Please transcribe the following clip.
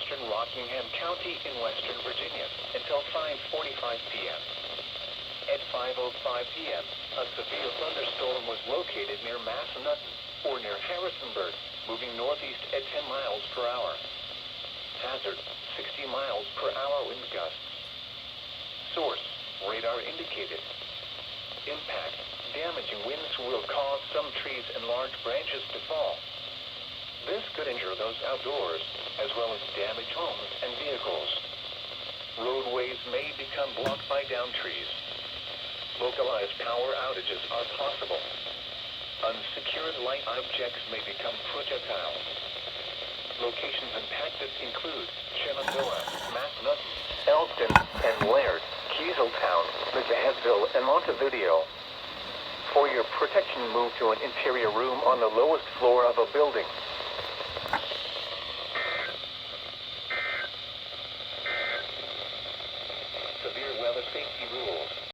eastern Rockingham County in western Virginia until 5:45 p.m. At 5:05 p.m., a severe thunderstorm was located near Massanutten, or near Harrisonburg, moving northeast at 10 miles per hour. Hazard, 60 miles per hour wind gusts. Source, radar indicated. Impact, damaging winds will cause some trees and large branches to fall. This could injure those outdoors, as well as damage homes and vehicles. Roadways may become blocked by downed trees. Localized power outages are possible. Unsecured light objects may become projectiles. Locations impacted include Shenandoah, Massanutten, Elston, and Laird, Kieseltown, McGadsville, and Montevideo. For your protection, move to an interior room on the lowest floor of a building.